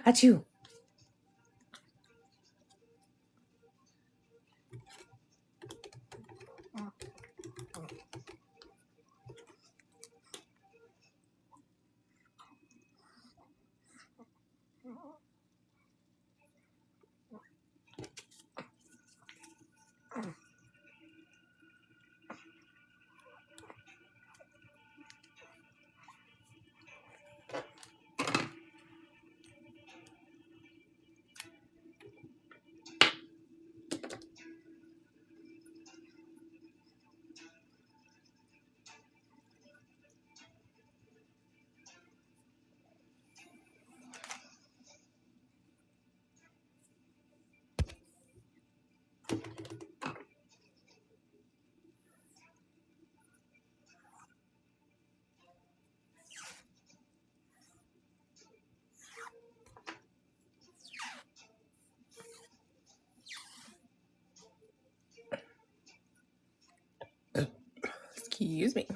Achoo. Excuse me.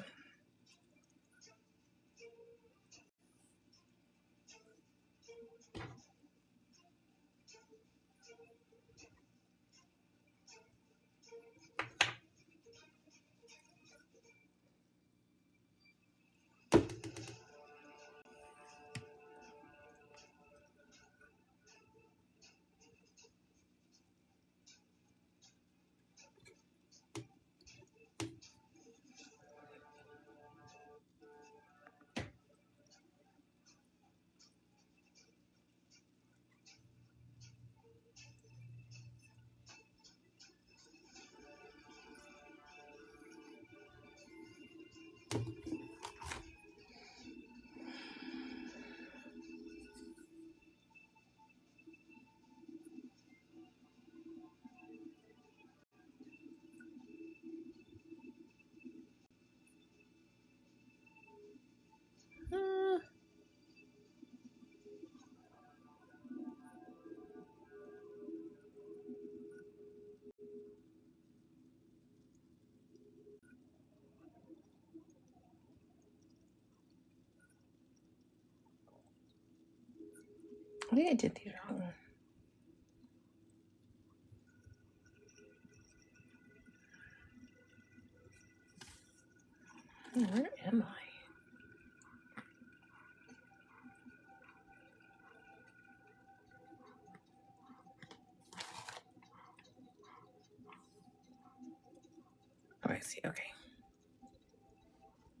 I think I did these wrong. Where am I? Oh, I see. Okay.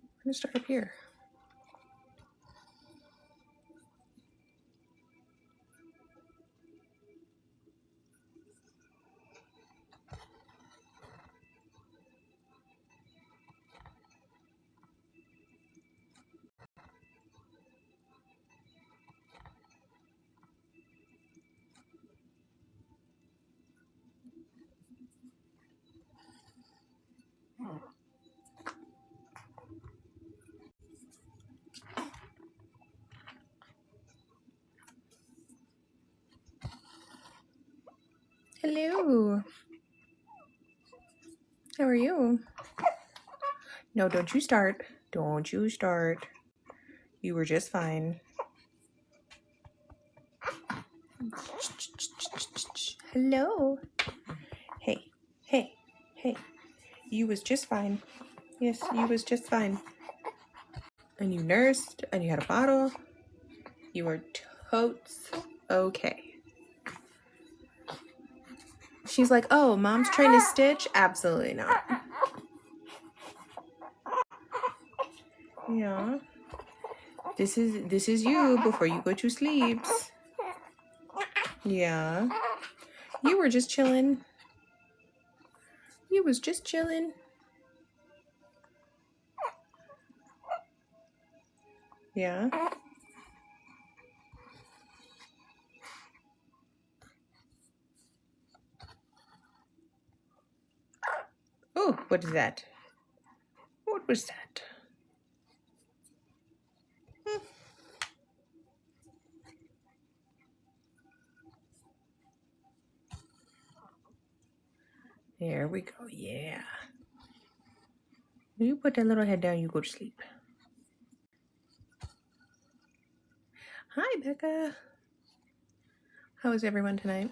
I'm going to start up here. Hello. How are you? No, don't you start. Don't you start. You were just fine. Hello. Hey, hey, hey. You was just fine. Yes, you was just fine. And you nursed, and you had a bottle. You were totes okay. She's like, oh, mom's trying to stitch? Absolutely not. Yeah. This is you before you go to sleep. Yeah. You were just chilling. You was just chilling. Yeah. Oh, what is that? What was that? There we go. Yeah. You put that little head down, you go to sleep. Hi, Becca. How is everyone tonight?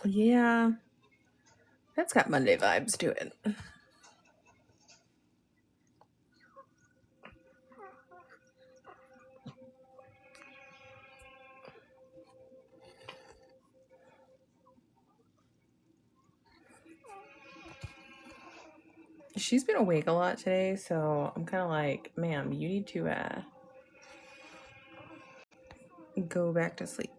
Yeah, that's got Monday vibes to it. She's been awake a lot today, so I'm kind of like, ma'am, you need to go back to sleep.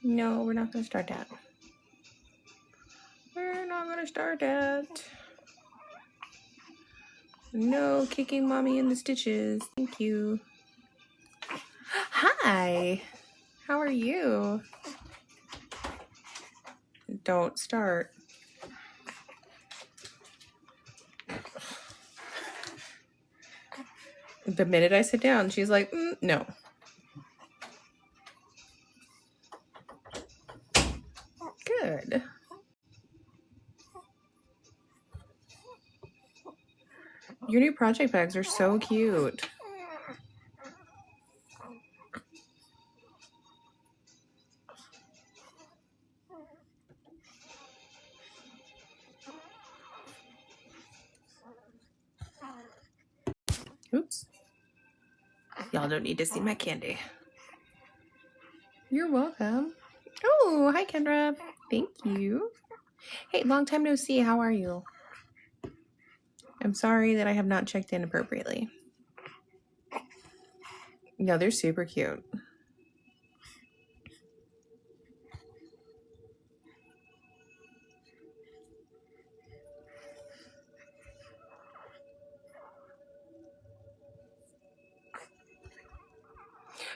No, we're not going to start that. We're not going to start that. No kicking mommy in the stitches. Thank you. Hi. How are you? Don't start. The minute I sit down, she's like, no. Good. Your new project bags are so cute. Oops. Y'all don't need to see my candy. You're welcome. Oh, hi, Kendra. Thank you. Hey, long time no see. How are you? I'm sorry that I have not checked in appropriately. No, they're super cute.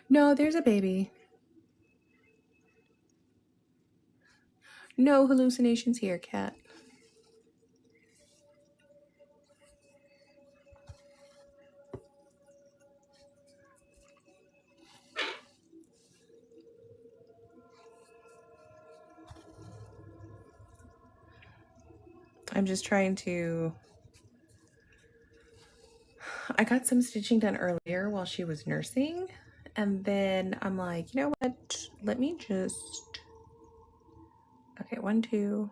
No, there's a baby. No hallucinations here, cat. I'm just trying to... I got some stitching done earlier while she was nursing. And then I'm like, you know what? Let me just... Okay, 1, 2.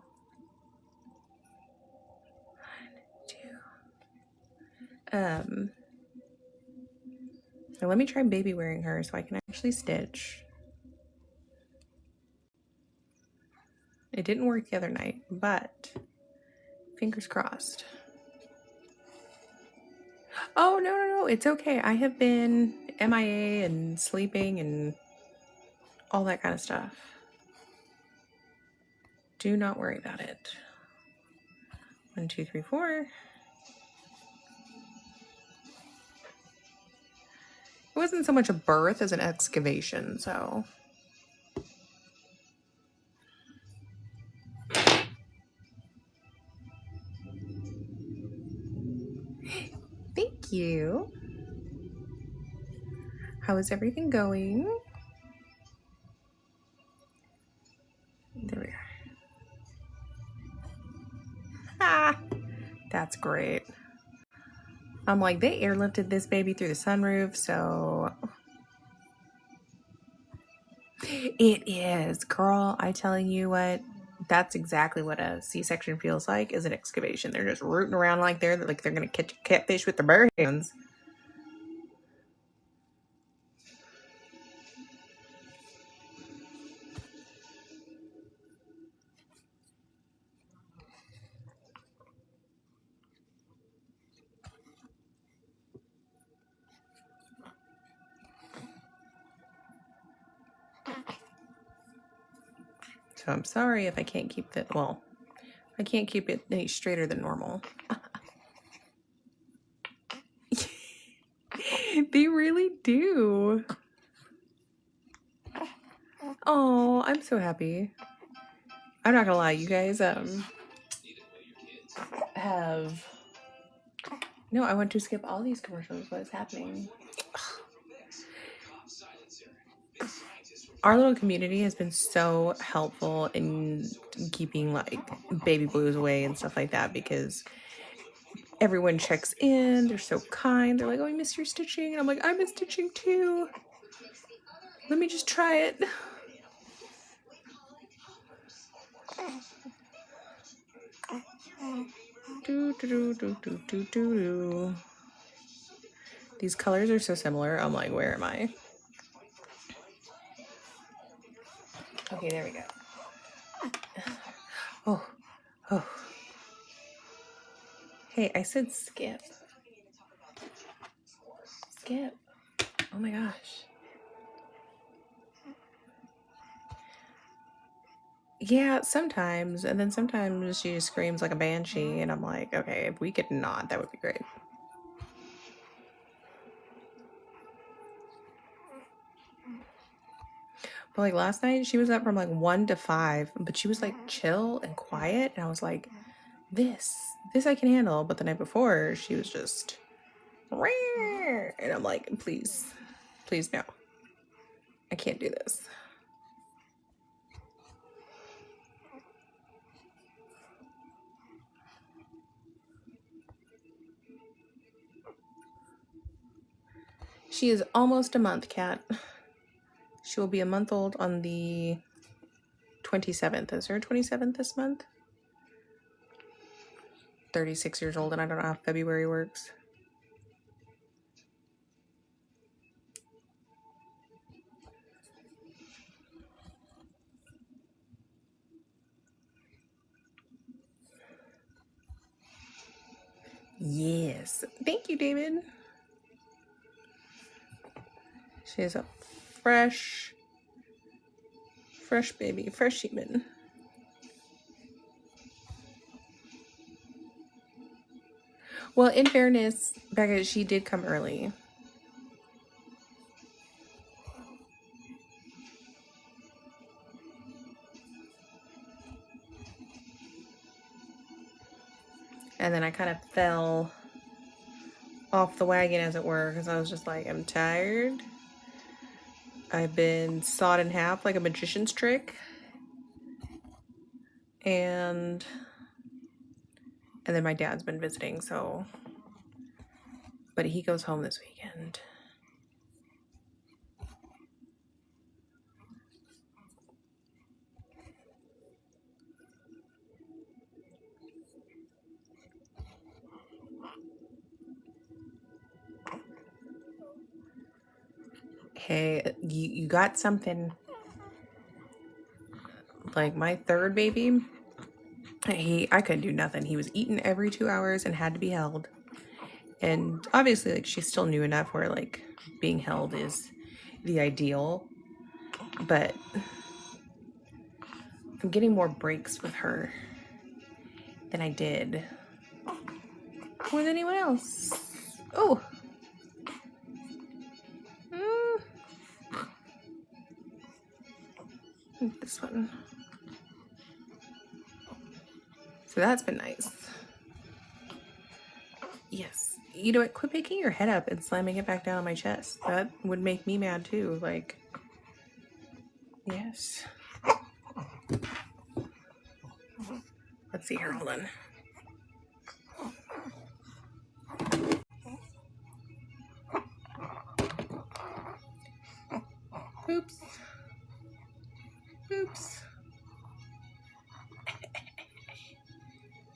1, 2. So let me try baby wearing her so I can actually stitch. It didn't work the other night, but fingers crossed. Oh, no. It's okay. I have been MIA and sleeping and all that kind of stuff. Do not worry about it. 1, 2, 3, 4. It wasn't so much a birth as an excavation, so... Thank you. How is everything going? There we are. Ah, that's great. I'm like, they airlifted this baby through the sunroof, so it is, girl. I telling you what, that's exactly what a C-section feels like, is an excavation. They're just rooting around like they're gonna catch a catfish with their bare hands. So I'm sorry if I can't keep it, well, I can't keep it any straighter than normal. They really do. Oh, I'm so happy. I'm not gonna lie, you guys have... No, I want to skip all these commercials. What is happening? Our little community has been so helpful in keeping like baby blues away and stuff like that, because everyone checks in. They're so kind. They're like, oh, I miss your stitching. And I'm like, I miss stitching too. Let me just try it. These colors are so similar. I'm like, where am I? Okay, there we go. Oh. Hey, I said skip. Skip. Oh my gosh. Yeah, sometimes. And then sometimes she just screams like a banshee. And I'm like, okay, if we could not, that would be great. But like last night, she was up from like 1 to 5. But she was like chill and quiet. And I was like, this I can handle. But the night before, she was just... And I'm like, please no. I can't do this. She is almost a month, Cat. She will be a month old on the 27th. Is her 27th this month? 36 years old, and I don't know how February works. Yes. Thank you, David. She is a fresh baby, fresh human. Well, in fairness, Becca, she did come early. And then I kind of fell off the wagon, as it were, because I was just like, I'm tired. I've been sawed in half like a magician's trick. And then my dad's been visiting, so... But he goes home this weekend. Hey, you got something. Like my third baby, I couldn't do nothing. He was eaten every 2 hours and had to be held. And obviously, like, she's still new enough where, like, being held is the ideal. But I'm getting more breaks with her than I did with anyone else. Oh. This one. So that's been nice. Yes. You know what? Quit picking your head up and slamming it back down on my chest. That would make me mad too. Like, yes. Let's see here. Hold on.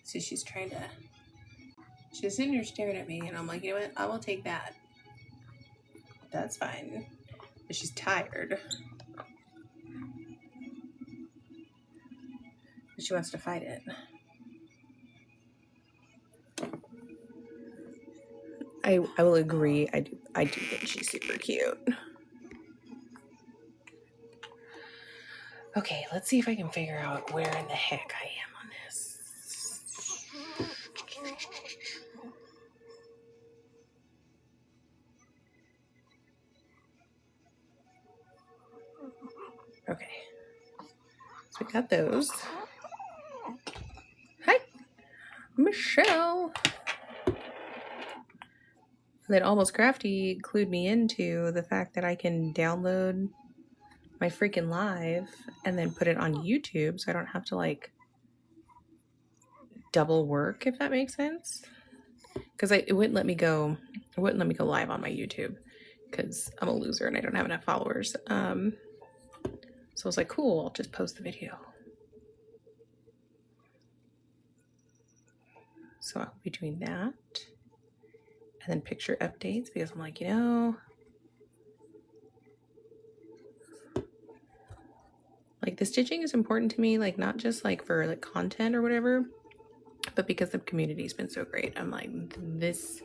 So she's trying to, she's sitting here staring at me, and I'm like, you know what? I will take that. That's fine. But she's tired. But she wants to fight it. I will agree. I do think she's super cute. Okay, let's see if I can figure out where in the heck I am on this. Okay. So we got those. Hi, Michelle. That Almost Crafty clued me into the fact that I can download my freaking live and then put it on YouTube, so I don't have to like double work, if that makes sense. Because it wouldn't let me go. It wouldn't let me go live on my YouTube because I'm a loser and I don't have enough followers. So I was like, cool, I'll just post the video. So I'll be doing that. And then picture updates because I'm like, you know, like the stitching is important to me, like not just like for like content or whatever, but because the community's been so great. I'm like, this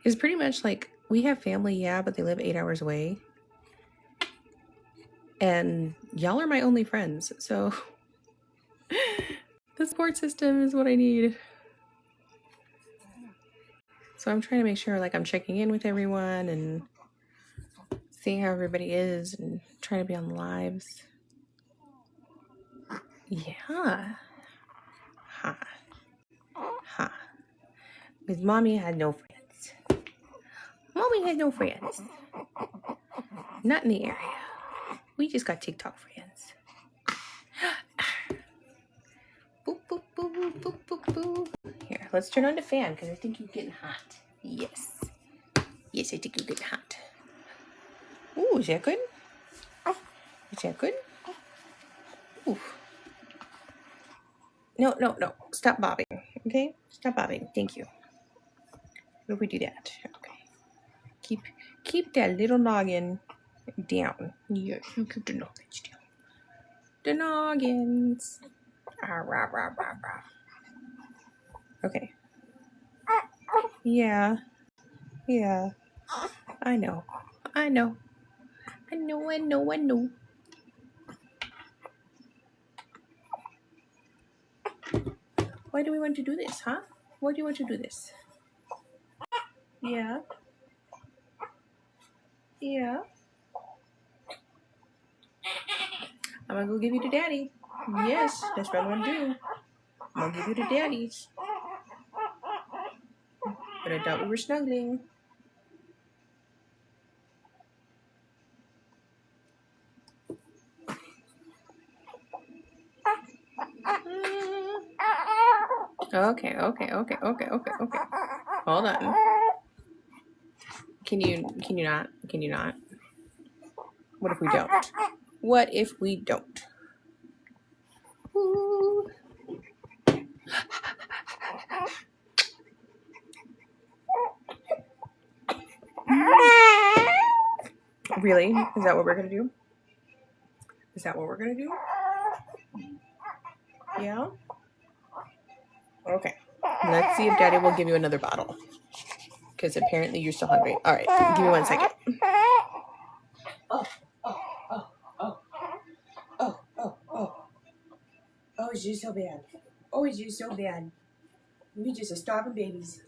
is pretty much like, we have family, yeah, but they live 8 hours away. And y'all are my only friends. So the support system is what I need. So I'm trying to make sure like I'm checking in with everyone and seeing how everybody is and trying to be on the lives. Yeah. Ha. Ha. Because mommy had no friends. Mommy has no friends. Not in the area. We just got TikTok friends. Boop, boop, boop, boop, boop, boop, boop. Here, let's turn on the fan because I think you're getting hot. Yes. Yes, I think you're getting hot. Ooh, is that good? Is that good? Ooh. No, no, no. Stop bobbing. Okay? Stop bobbing. Thank you. What if we do that? Okay. Keep that little noggin down. Yes, you keep the noggins down. The noggins. Ah, rah, rah, rah, rah. Okay. Yeah. Yeah. I know. I know. I know, I know, I know. Why do we want to do this, huh? Why do you want to do this? Yeah. Yeah. I'm gonna go give you to daddy. Yes, that's what I'm gonna do. I'm gonna give you to daddy's. But I thought we were snuggling. Okay. Hold on. Can you not? Can you not? What if we don't? What if we don't? Ooh. Really? Is that what we're gonna do? Is that what we're gonna do? Yeah? Okay. Let's see if daddy will give you another bottle. Because apparently you're still hungry. Alright, give me 1 second. Oh, it's just so bad. Oh, it's just so bad. We just are starving babies.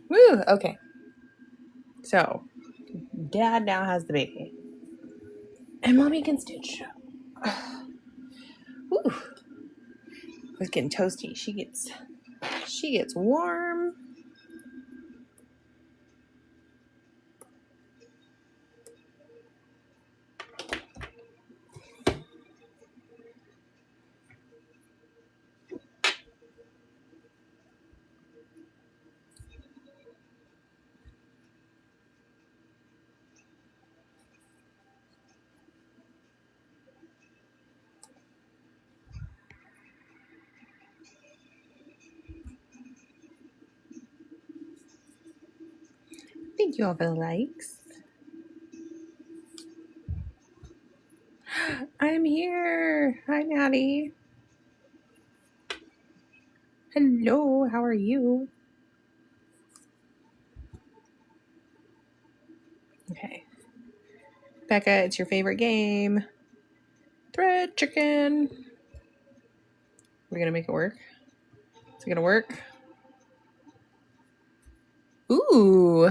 Woo! Okay. So, Dad now has the baby. And Mommy can stitch. Woo! It's getting toasty. She gets warm. Thank you all for the likes. I'm here. Hi, Maddie. Hello, how are you? Okay. Becca, it's your favorite game. Thread chicken. We're gonna make it work. Is it gonna work? Ooh.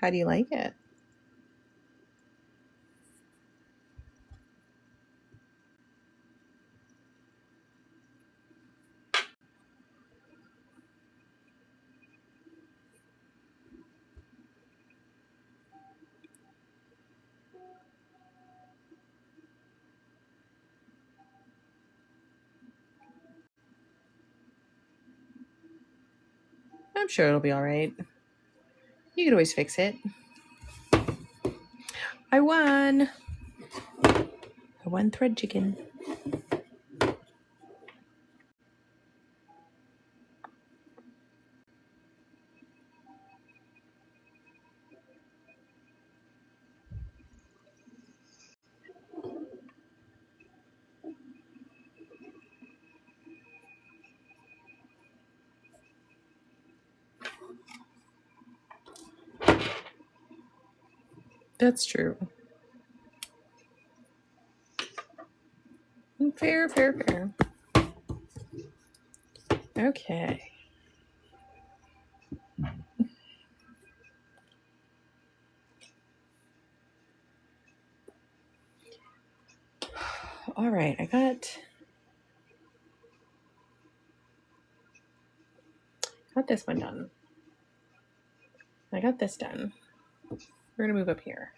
How do you like it? I'm sure it'll be all right. You can always fix it. I won. I won thread chicken. That's true. Fair, fair, fair. Okay. All right, I got this one done. I got this done. We're gonna move up here.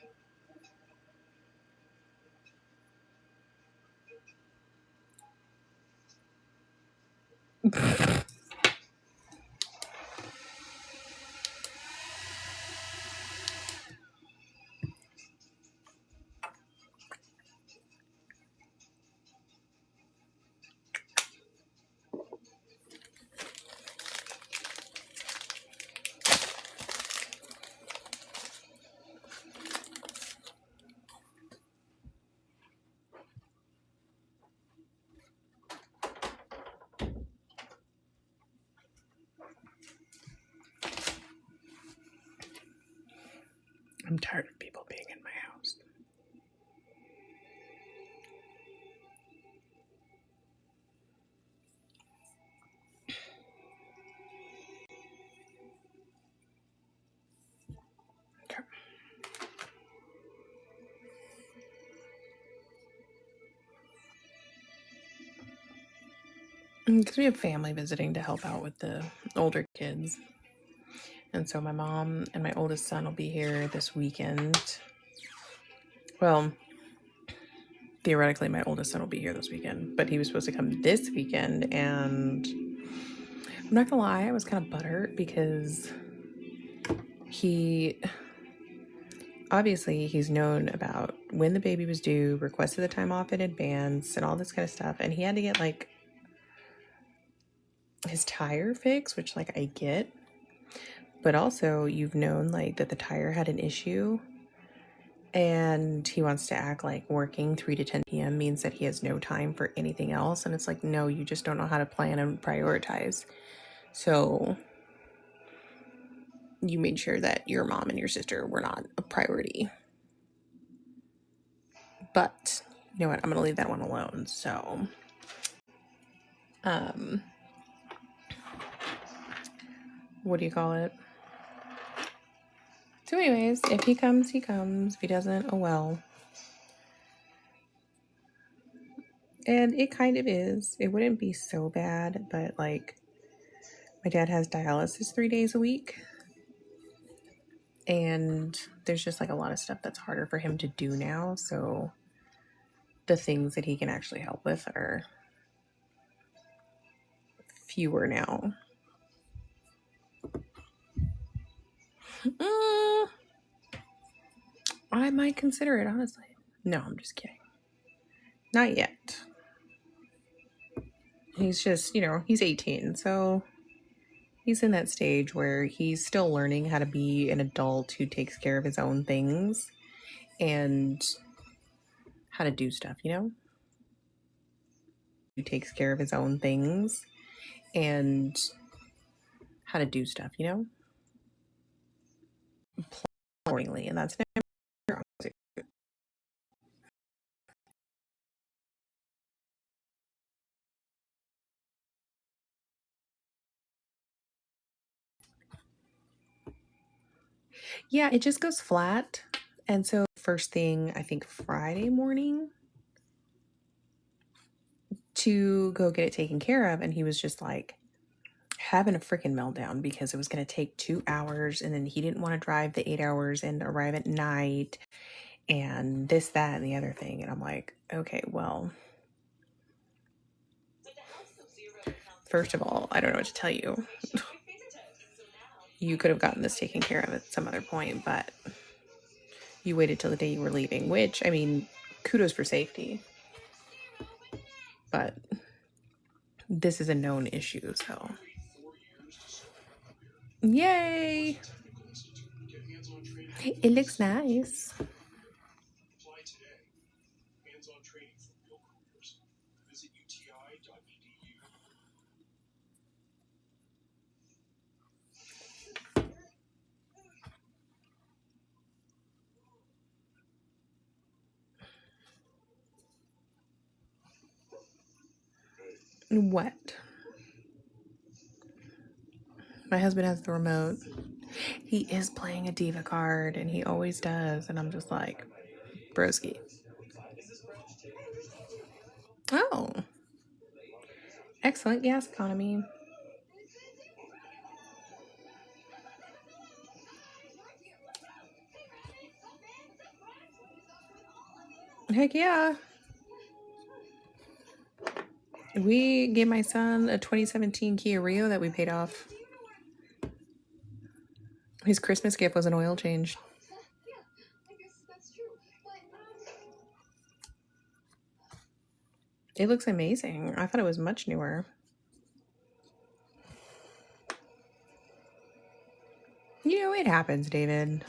I'm tired of people being in my house. Okay. Because we have family visiting to help out with the older kids. And so my mom and my oldest son will be here this weekend. Well, theoretically, my oldest son will be here this weekend, but he was supposed to come this weekend. And I'm not gonna lie, I was kind of butthurt because he's known about when the baby was due, requested the time off in advance, and all this kind of stuff. And he had to get like his tire fixed, which like I get. But also, you've known like that the tire had an issue, and he wants to act like working 3 to 10 p.m. means that he has no time for anything else. And it's like, no, you just don't know how to plan and prioritize. So you made sure that your mom and your sister were not a priority. But you know what? I'm going to leave that one alone. So, what do you call it? So anyways, if he comes, he comes. If he doesn't, oh well. And it kind of is. It wouldn't be so bad, but like my dad has dialysis 3 days a week. And there's just like a lot of stuff that's harder for him to do now. So the things that he can actually help with are fewer now. I might consider it, honestly. No, I'm just kidding. Not yet. He's just, he's 18. So he's in that stage where he's still learning how to be an adult who takes care of his own things and how to do stuff, Who takes care of his own things and how to do stuff, Accordingly, and that's never yeah, it just goes flat. And so first thing, I think Friday morning to go get it taken care of, and he was just like having a freaking meltdown because it was going to take 2 hours, and then he didn't want to drive the 8 hours and arrive at night and this, that, and the other thing. And I'm like, okay, well, first of all, I don't know what to tell you. You could have gotten this taken care of at some other point, but you waited till the day you were leaving, which, I mean, kudos for safety. But this is a known issue, so. Yay! It looks nice. What? My husband has the remote. He is playing a diva card, and he always does. And I'm just like, broski. Oh. Excellent gas economy. Heck yeah. We gave my son a 2017 Kia Rio that we paid off. His Christmas gift was an oil change. It looks amazing. I thought it was much newer. It happens, David.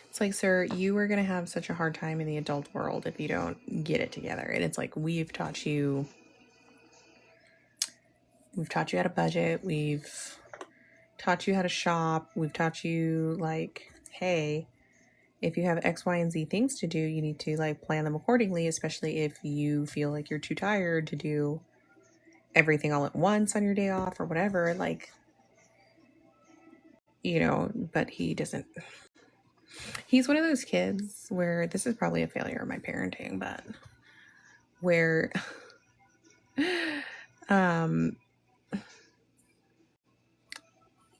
It's like, sir, you are going to have such a hard time in the adult world if you don't get it together. And it's like, we've taught you how to budget. We've taught you how to shop. We've taught you like, hey, if you have X, Y, and Z things to do, you need to like plan them accordingly, especially if you feel like you're too tired to do everything all at once on your day off or whatever. Like, but he doesn't. He's one of those kids where this is probably a failure of my parenting, but where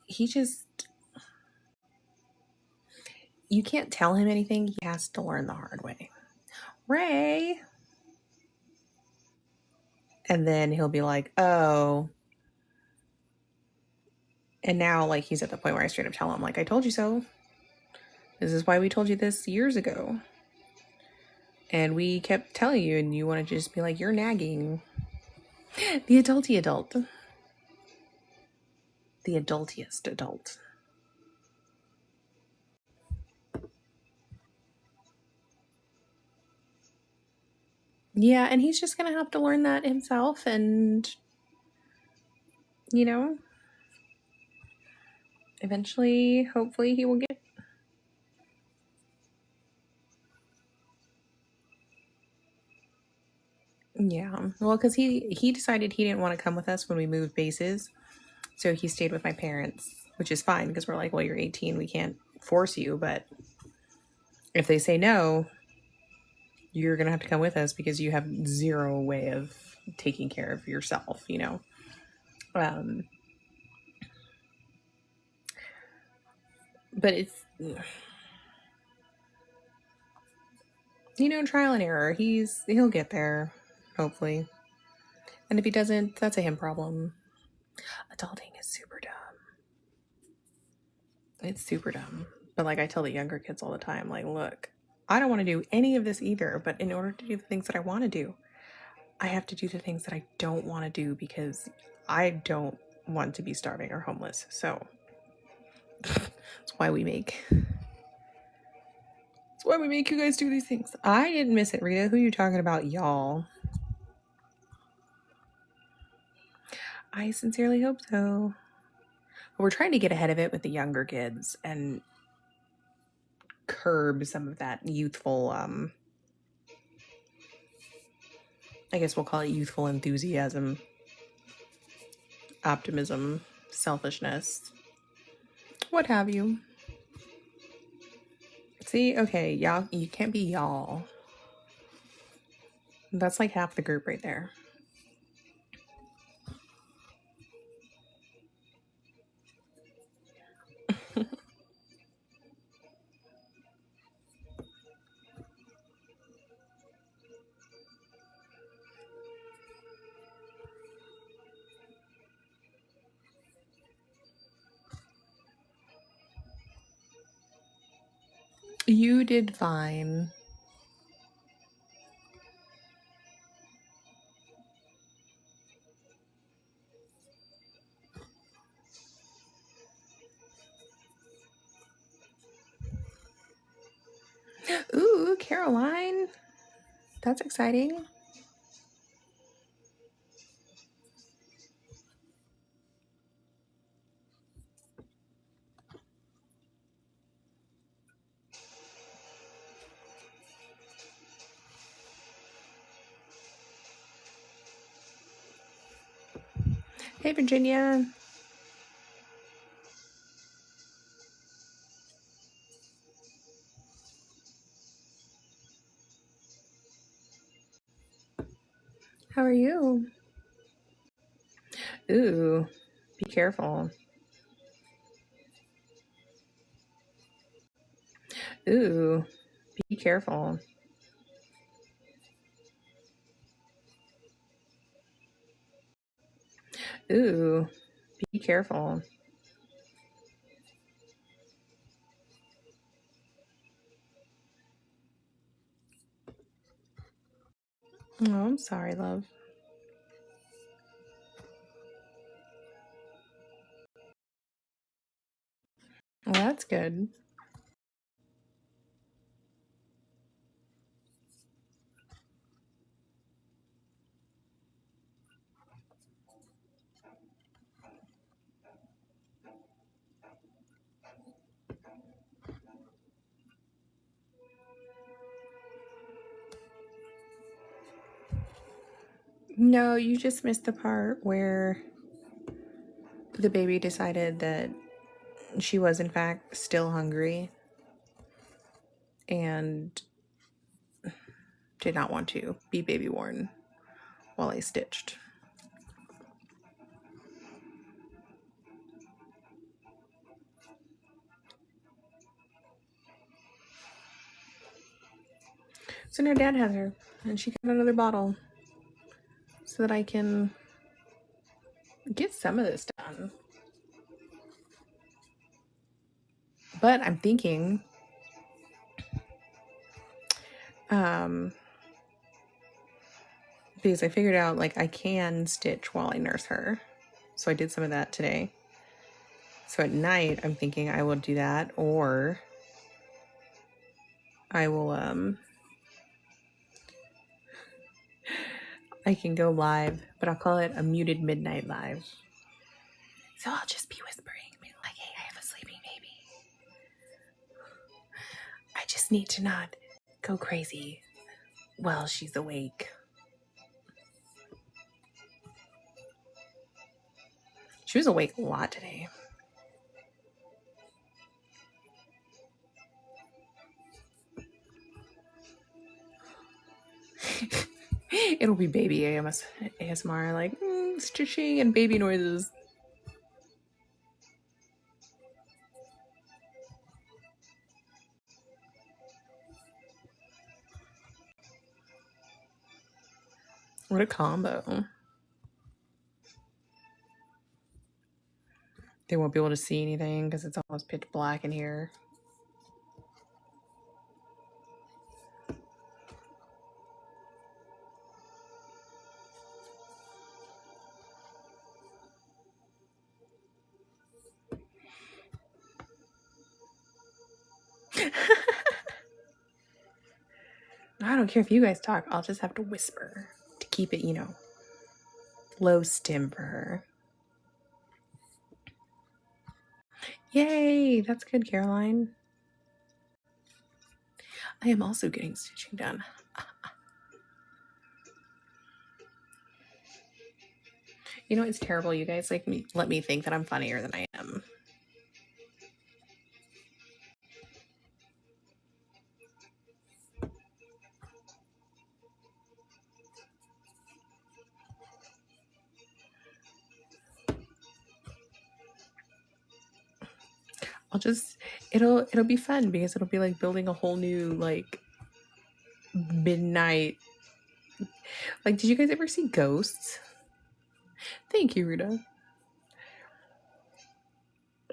he just, you can't tell him anything. He has to learn the hard way. Ray. And then he'll be like, oh. And now, like, he's at the point where I straight up tell him, like, I told you so. This is why we told you this years ago. And we kept telling you, and you want to just be like, you're nagging. The adulty adult. The adultiest adult. Yeah, and he's just going to have to learn that himself. And, you know, eventually, hopefully, he will get. Yeah, well, because he decided he didn't want to come with us when we moved bases. So he stayed with my parents, which is fine because we're like, well, you're 18. We can't force you. But if they say no, you're going to have to come with us because you have zero way of taking care of yourself, you know. But it's, you know, trial and error. He'll get there, hopefully. And if he doesn't, that's a him problem. Adulting is super dumb. It's super dumb. But like I tell the younger kids all the time, like, look, I don't want to do any of this either. But in order to do the things that I want to do, I have to do the things that I don't want to do because I don't want to be starving or homeless. So that's why we make you guys do these things. I didn't miss it, Rita. Who are you talking about, y'all? I sincerely hope so. But we're trying to get ahead of it with the younger kids and curb some of that youthful, I guess we'll call it youthful enthusiasm, optimism, selfishness, what have you. See, okay, y'all, you can't be y'all. That's like half the group right there. You did fine. Ooh, Caroline. That's exciting. Hey, Virginia. How are you? Ooh, be careful. Ooh, be careful. Ooh, be careful. Oh, I'm sorry, love. Well, that's good. No, you just missed the part where the baby decided that she was, in fact, still hungry and did not want to be baby worn while I stitched. So now Dad has her, and she got another bottle so that I can get some of this done. But I'm thinking, because I figured out like I can stitch while I nurse her. So I did some of that today. So at night, I'm thinking I will do that, or I will, I can go live, but I'll call it a muted midnight live. So I'll just be whispering, being like, hey, I have a sleeping baby. I just need to not go crazy while she's awake. She was awake a lot today. It'll be baby ASMR, like stitching and baby noises. What a combo. They won't be able to see anything because it's almost pitch black in here. I don't care if you guys talk. I'll just have to whisper to keep it, low stim for her. Yay! That's good, Caroline. I am also getting stitching done. It's terrible. You guys let me think that I'm funnier than I am. It'll be fun because it'll be like building a whole new like midnight. Like, did you guys ever see Ghosts? Thank you, Rita.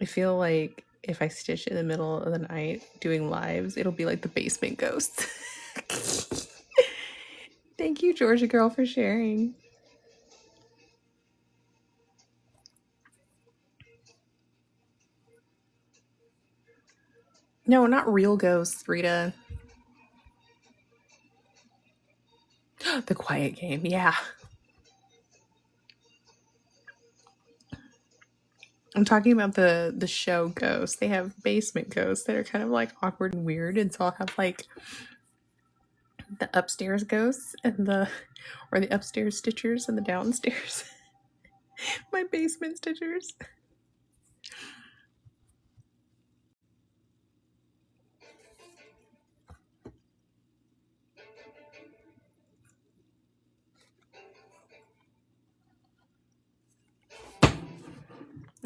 I feel like if I stitch in the middle of the night doing lives, it'll be like the basement ghosts. Thank you, Georgia girl, for sharing. No, not real ghosts, Rita. The Quiet Game, yeah. I'm talking about the show Ghosts. They have basement ghosts that are kind of like awkward and weird, and so I'll have like the upstairs ghosts and the upstairs stitchers and the downstairs my basement stitchers.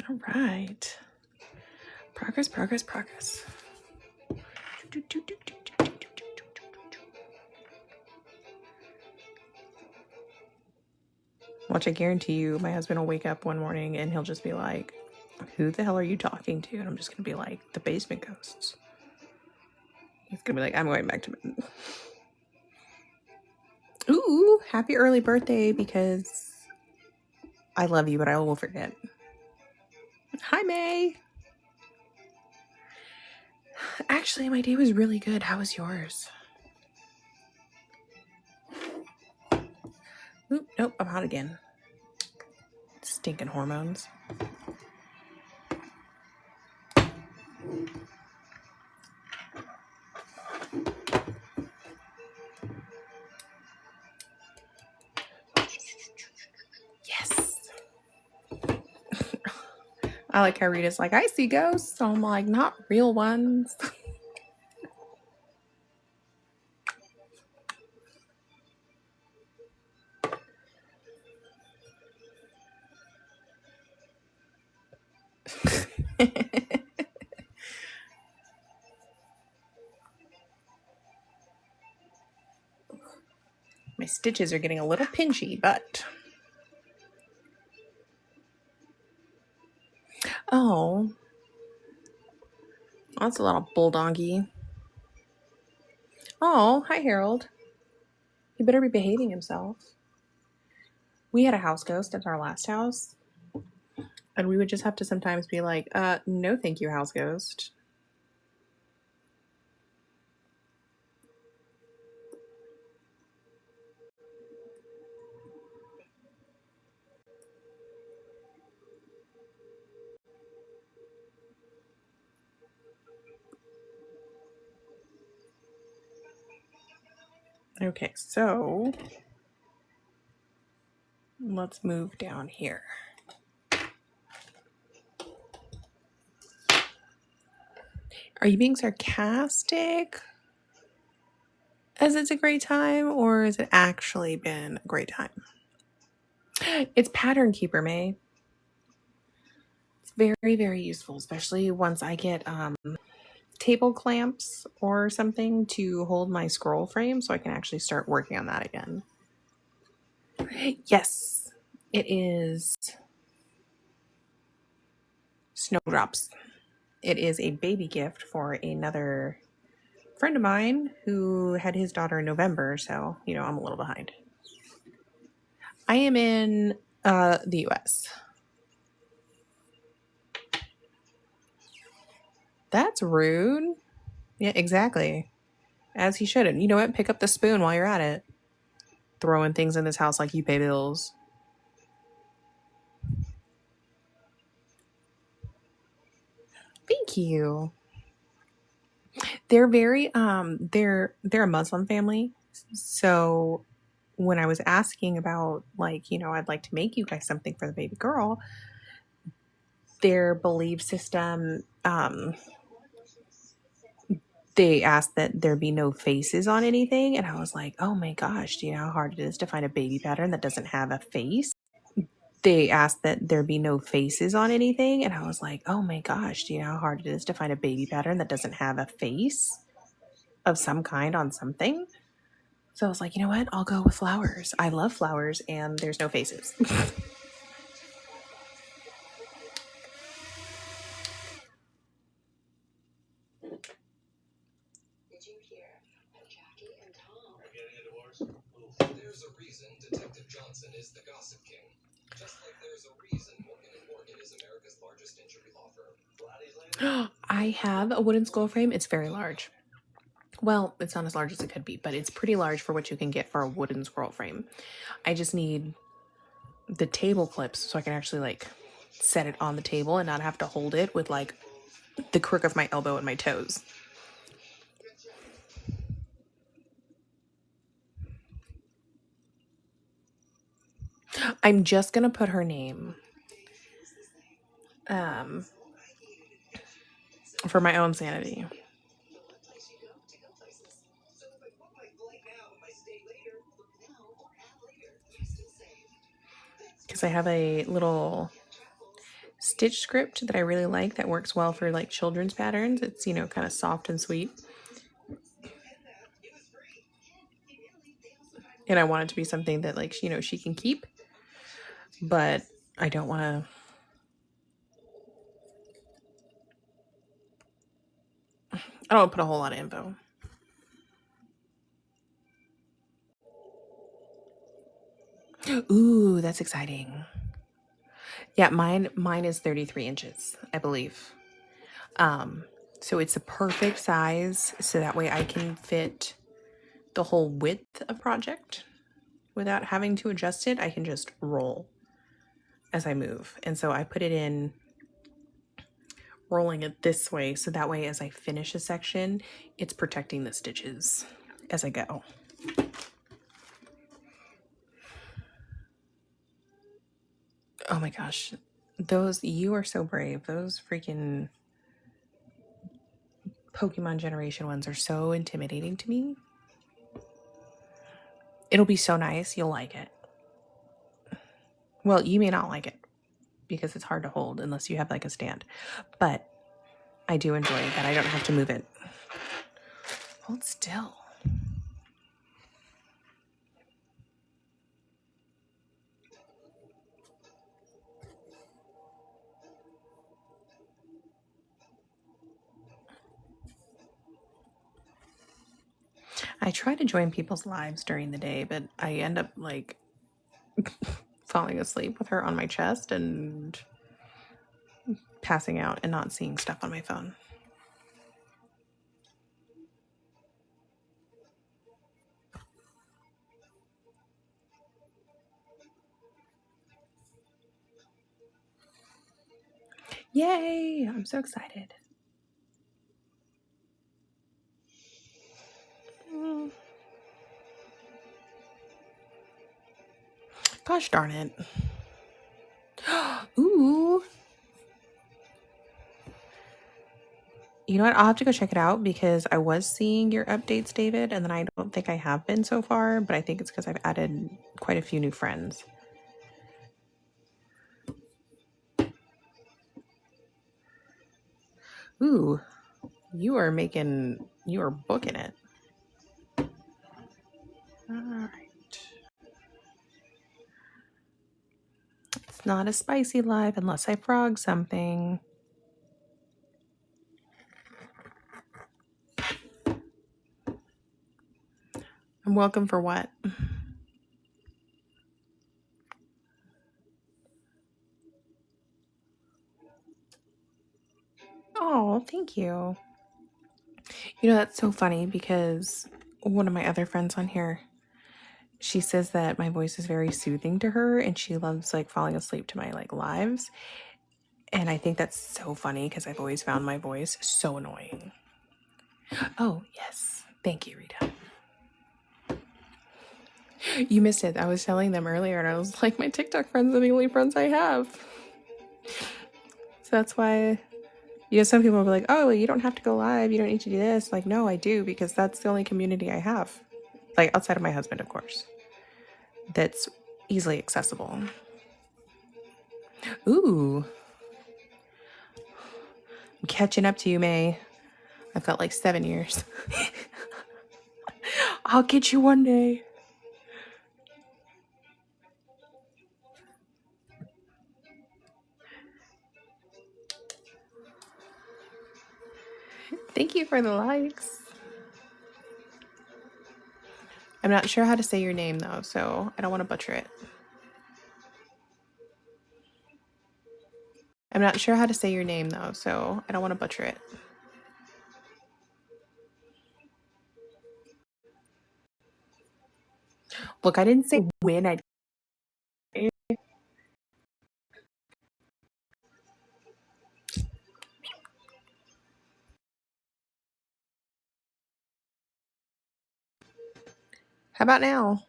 All right. Progress. Watch, I guarantee you my husband will wake up one morning and he'll just be like, who the hell are you talking to? And I'm just going to be like, the basement ghosts. He's going to be like, I'm going back to bed. Ooh, happy early birthday, because I love you, but I will forget. Hi, May. Actually, my day was really good. How was yours? Oop, nope, I'm hot again. Stinking hormones. Yes. I like how Rita's like, I see ghosts. So I'm like, not real ones. My stitches are getting a little pinchy, but... Oh. That's a little bulldoggy. Oh, hi, Harold. He better be behaving himself. We had a house ghost at our last house. And we would just have to sometimes be like, no thank you, house ghost. Okay, so let's move down here. Are you being sarcastic as it's a great time, or has it actually been a great time? It's Pattern Keeper, May. It's very, very useful, especially once I get table clamps or something to hold my scroll frame so I can actually start working on that again. Yes, it is Snowdrops. It is a baby gift for another friend of mine who had his daughter in November, so, you know, I'm a little behind. I am in the US. That's rude. Yeah, exactly. As he shouldn't. You know what? Pick up the spoon while you're at it. Throwing things in this house like you pay bills. Thank you. They're very they're a Muslim family. So when I was asking about, like, you know, I'd like to make you guys something for the baby girl, their belief system, they asked that there be no faces on anything, and I was like, oh my gosh, do you know how hard it is to find a baby pattern that doesn't have a face? They asked that there be no faces on anything, and I was like, oh my gosh, do you know how hard it is to find a baby pattern that doesn't have a face of some kind on something? So I was like, you know what? I'll go with flowers. I love flowers, and there's no faces. There's a reason Detective Johnson is the Gossip King. Just like there's a reason Morgan & Morgan is America's largest injury law firm. I have a wooden scroll frame. It's very large. Well, it's not as large as it could be, but it's pretty large for what you can get for a wooden scroll frame. I just need the table clips so I can actually, like, set it on the table and not have to hold it with, like, the crook of my elbow and my toes. I'm just gonna put her name for my own sanity. Because I have a little stitch script that I really like that works well for, like, children's patterns. It's, you know, kind of soft and sweet. And I want it to be something that, like, you know, she can keep. But I don't want to... I don't want to put a whole lot of info. Ooh, that's exciting. Yeah, mine is 33 inches, I believe. So it's a perfect size, so that way I can fit the whole width of project without having to adjust it. I can just roll as I move. And so I put it in, rolling it this way, so that way as I finish a section, it's protecting the stitches as I go. Oh my gosh. You are so brave. Those freaking Pokemon generation ones are so intimidating to me. It'll be so nice. You'll like it. Well, you may not like it because it's hard to hold unless you have like a stand. But I do enjoy that I don't have to move it. Hold still. I try to join people's lives during the day, but I end up like falling asleep with her on my chest and passing out and not seeing stuff on my phone. Yay! I'm so excited. Gosh darn it. Ooh. You know what? I'll have to go check it out because I was seeing your updates, David, and then I don't think I have been so far, but I think it's because I've added quite a few new friends. Ooh, you are booking it. All right. It's not a spicy live unless I frog something. I'm welcome for what? Oh, thank you. You know, that's so funny because one of my other friends on here, she says that my voice is very soothing to her and she loves like falling asleep to my like lives. And I think that's so funny because I've always found my voice so annoying. Oh, yes. Thank you, Rita. You missed it. I was telling them earlier and I was like, my TikTok friends are the only friends I have. So that's why, some people will be like, oh, well, you don't have to go live. You don't need to do this. Like, no, I do because that's the only community I have. Like, outside of my husband, of course. That's easily accessible. Ooh. I'm catching up to you, May. I've got like 7 years. I'll get you one day. Thank you for the likes. I'm not sure how to say your name though, so I don't want to butcher it. I'm not sure how to say your name though, so I don't want to butcher it. Look, I didn't say when I. How about now?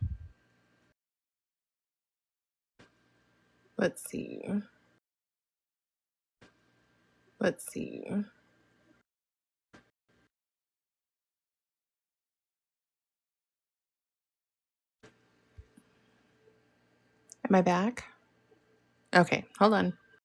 Let's see. Let's see. Am I back? Okay, hold on.